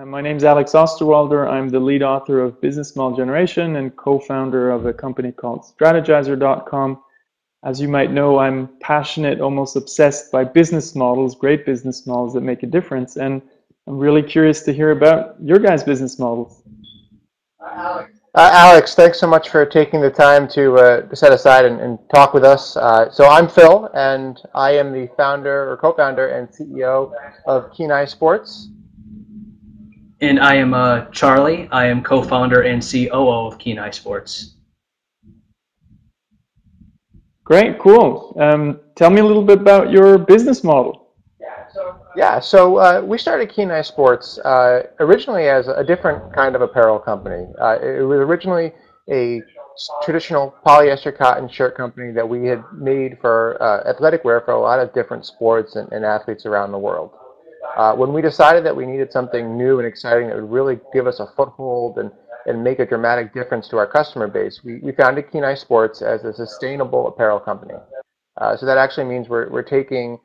My name's Alex Osterwalder. I'm the lead author of Business Model Generation and co-founder of a company called Strategizer.com. As you might know, I'm passionate, almost obsessed by business models, great business models that make a difference. And I'm really curious to hear about your guys' business models. Alex, thanks so much for taking the time to set aside and talk with us. So I'm Phil, and I am the founder or co-founder and CEO of Kenai Sports. And I am Charlie. I am co-founder and COO of Kenai Sports. Great, cool. Tell me a little bit about your business model. So we started Kenai Sports originally as a different kind of apparel company. It was originally a traditional polyester cotton shirt company that we had made for athletic wear for a lot of different sports and athletes around the world. When we decided that we needed something new and exciting that would really give us a foothold and make a dramatic difference to our customer base, we founded Kenai Sports as a sustainable apparel company. So that actually means we're taking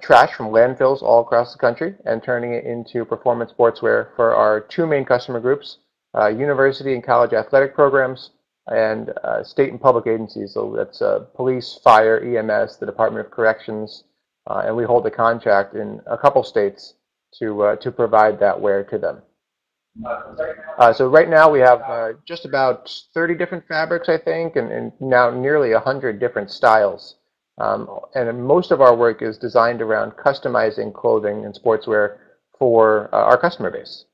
trash from landfills all across the country and turning it into performance sportswear for our two main customer groups, university and college athletic programs, and state and public agencies. So that's police, fire, EMS, the Department of Corrections, and we hold a contract in a couple states to provide that wear to them. So right now we have just about 30 different fabrics, I think, and now nearly 100 different styles. And most of our work is designed around customizing clothing and sportswear for our customer base.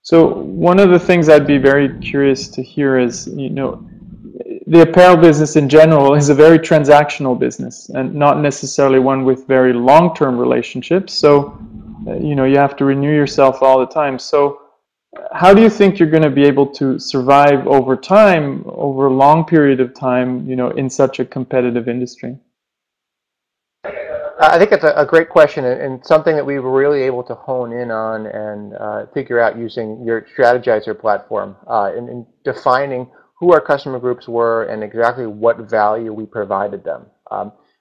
So one of the things I'd be very curious to hear is, the apparel business in general is a very transactional business and not necessarily one with very long-term relationships. So, you have to renew yourself all the time. So how do you think you're going to be able to survive over time, over a long period of time, in such a competitive industry? I think it's a great question and something that we were really able to hone in on and figure out using your Strategizer platform in defining who our customer groups were and exactly what value we provided them.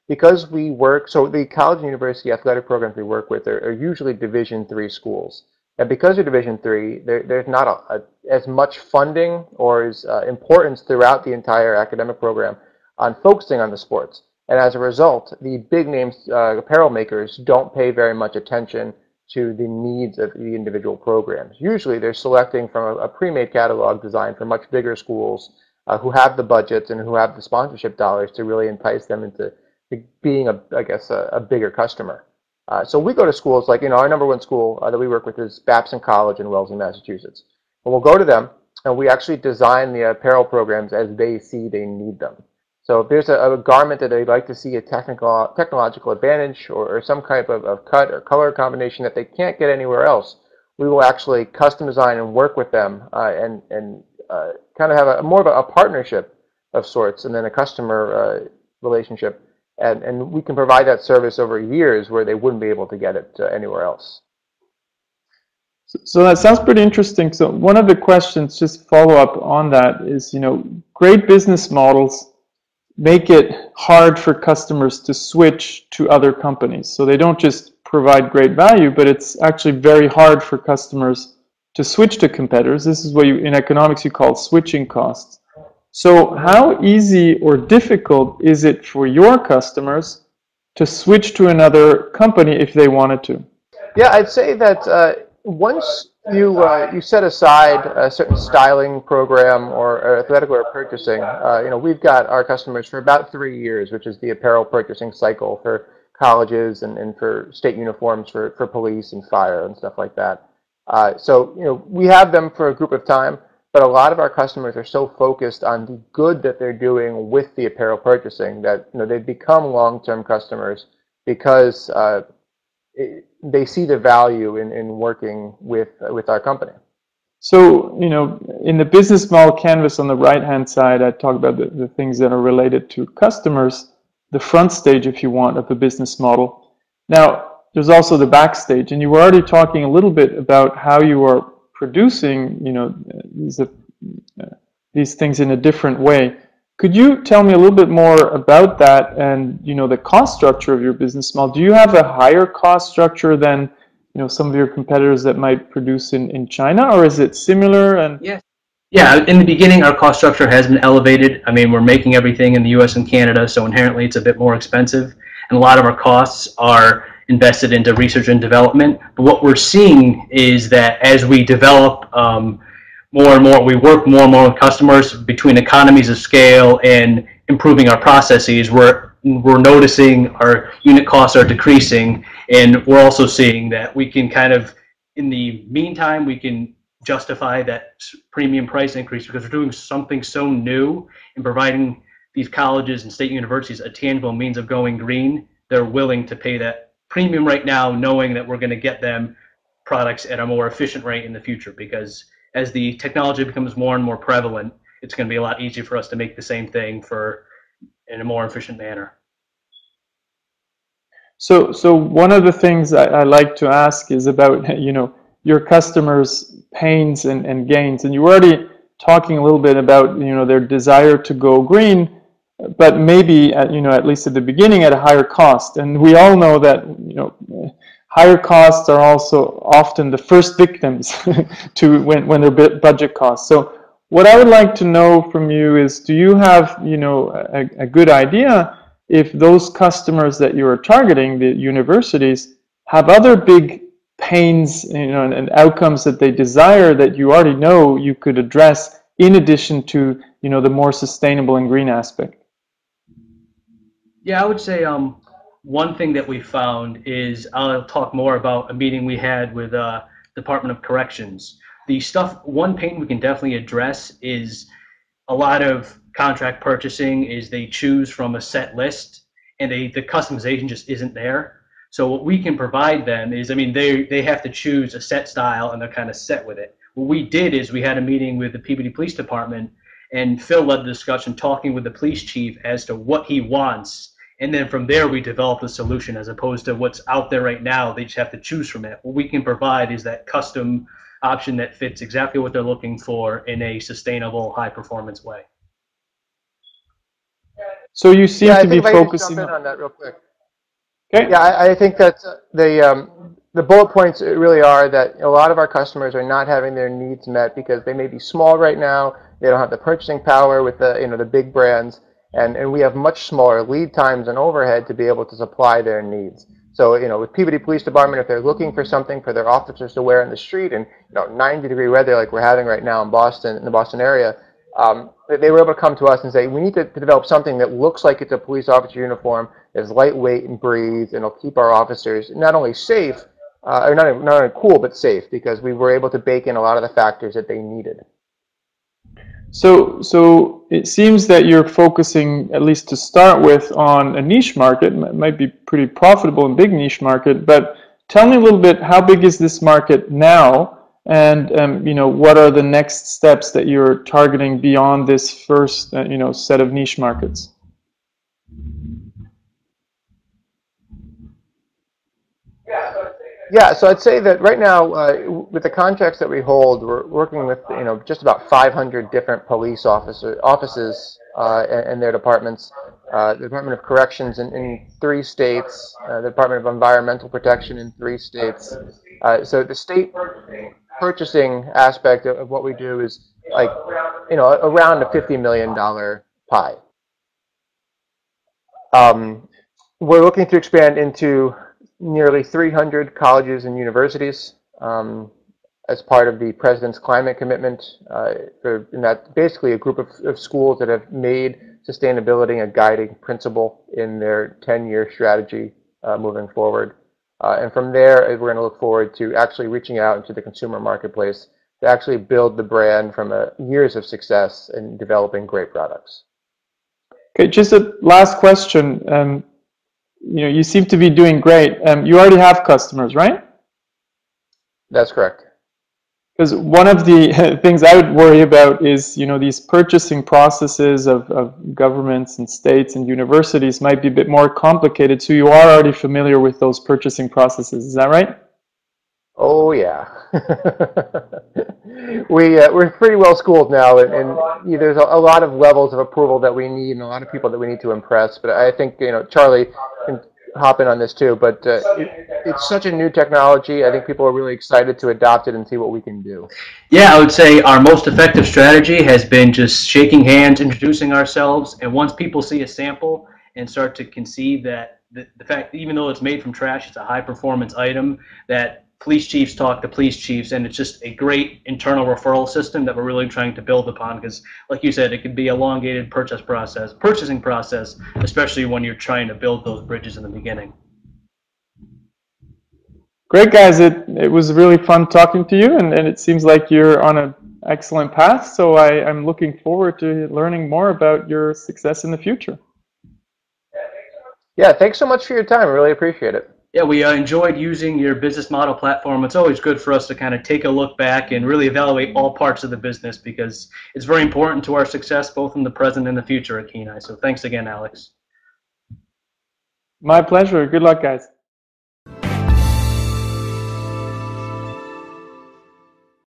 Because we work, so the college and university athletic programs we work with are usually Division III schools. And because they're Division III, there's not as much funding or as importance throughout the entire academic program on focusing on the sports. And as a result, the big names apparel makers don't pay very much attention to the needs of the individual programs. Usually they're selecting from a pre-made catalog designed for much bigger schools who have the budgets and who have the sponsorship dollars to really entice them into being, a bigger customer. So we go to schools like, our number one school that we work with is Babson College in Wellesley, Massachusetts. And we'll go to them and we actually design the apparel programs as they see they need them. So if there's a garment that they'd like to see a technological advantage or some type of cut or color combination that they can't get anywhere else, we will actually custom design and work with them and kind of have more of a partnership of sorts and then a customer relationship. And we can provide that service over years where they wouldn't be able to get it anywhere else. So that sounds pretty interesting. So one of the questions, just follow up on that, is, great business models make it hard for customers to switch to other companies. So they don't just provide great value, but it's actually very hard for customers to switch to competitors. This is what in economics you call switching costs. So how easy or difficult is it for your customers to switch to another company if they wanted to? Yeah, I'd say that once you set aside a certain styling program or athletic wear purchasing, we've got our customers for about 3 years, which is the apparel purchasing cycle for colleges and for state uniforms for police and fire and stuff like that. So we have them for a group of time, but a lot of our customers are so focused on the good that they're doing with the apparel purchasing that they've become long-term customers because they see the value in working with our company. So, in the business model canvas on the right-hand side, I talk about the things that are related to customers, the front stage, if you want, of the business model. Now, there's also the backstage, and you were already talking a little bit about how you are producing, these things in a different way. Could you tell me a little bit more about that and the cost structure of your business model? Do you have a higher cost structure than some of your competitors that might produce in China, or is it similar? And Yes. Yeah, in the beginning, our cost structure has been elevated. I mean, we're making everything in the U.S. and Canada, so inherently it's a bit more expensive. And a lot of our costs are invested into research and development. But what we're seeing is that as we develop more and more, we work more and more with customers between economies of scale and improving our processes. We're noticing our unit costs are decreasing, and we're also seeing that we can kind of, in the meantime, we can justify that premium price increase because we're doing something so new and providing these colleges and state universities a tangible means of going green. They're willing to pay that premium right now, knowing that we're going to get them products at a more efficient rate in the future, because as the technology becomes more and more prevalent, it's going to be a lot easier for us to make the same thing in a more efficient manner. so one of the things I like to ask is about your customers' pains and gains, and you were already talking a little bit about their desire to go green, but maybe at least at the beginning at a higher cost. And we all know that higher costs are also often the first victims to when they're budget costs. So what I would like to know from you is, do you have a good idea if those customers that you are targeting, the universities, have other big pains and outcomes that they desire that you already know you could address in addition to the more sustainable and green aspect? Yeah, I would say one thing that we found is, I'll talk more about a meeting we had with Department of Corrections. One pain we can definitely address is a lot of contract purchasing is they choose from a set list, and the customization just isn't there. So what we can provide them is, I mean, they have to choose a set style and they're kind of set with it. What we did is we had a meeting with the Peabody Police Department, and Phil led the discussion talking with the police chief as to what he wants. And then from there, we developed a solution as opposed to what's out there right now. They just have to choose from it. What we can provide is that custom option that fits exactly what they're looking for in a sustainable, high-performance way. So you seem to be I focusing jump in on that real quick. Okay. Yeah, I think that the bullet points really are that a lot of our customers are not having their needs met because they may be small right now. They don't have the purchasing power with the big brands, and we have much smaller lead times and overhead to be able to supply their needs. So with Peabody Police Department, if they're looking for something for their officers to wear in the street in 90-degree weather like we're having right now in Boston, in the Boston area, they were able to come to us and say, we need to develop something that looks like it's a police officer uniform, is lightweight and breathes, and it'll keep our officers not only safe, or not only cool, but safe, because we were able to bake in a lot of the factors that they needed. So it seems that you're focusing, at least to start with, on a niche market. It might be pretty profitable and big niche market, but tell me a little bit, how big is this market now? And what are the next steps that you're targeting beyond this first set of niche markets? Yeah, so I'd say that right now, with the contracts that we hold, we're working with just about 500 different police offices and their departments. The Department of Corrections in 3 states, the Department of Environmental Protection in 3 states. So the state purchasing aspect of what we do is like around a $50 million pie. We're looking to expand into nearly 300 colleges and universities as part of the President's Climate Commitment. And that's basically a group of schools that have made sustainability a guiding principle in their 10-year strategy moving forward. And from there, we're going to look forward to actually reaching out into the consumer marketplace to actually build the brand from years of success in developing great products. Okay, just a last question. You seem to be doing great. You already have customers, right? That's correct. Because one of the things I would worry about is, these purchasing processes of governments and states and universities might be a bit more complicated. So you are already familiar with those purchasing processes. Is that right? Oh yeah. We're pretty well schooled now, and there's a lot of levels of approval that we need, and a lot of people that we need to impress. But I think Charlie can hop in on this too, but it's such a new technology. I think people are really excited to adopt it and see what we can do. Yeah, I would say our most effective strategy has been just shaking hands, introducing ourselves, and once people see a sample and start to conceive that the fact that even though it's made from trash, it's a high performance item, that police chiefs talk to police chiefs, and it's just a great internal referral system that we're really trying to build upon because, like you said, it could be elongated purchasing process, especially when you're trying to build those bridges in the beginning. Great, guys. It was really fun talking to you, and it seems like you're on an excellent path. So I'm looking forward to learning more about your success in the future. Yeah, thanks so much for your time. I really appreciate it. Yeah, we enjoyed using your business model platform. It's always good for us to kind of take a look back and really evaluate all parts of the business because it's very important to our success both in the present and the future at Kenai. So thanks again, Alex. My pleasure. Good luck, guys.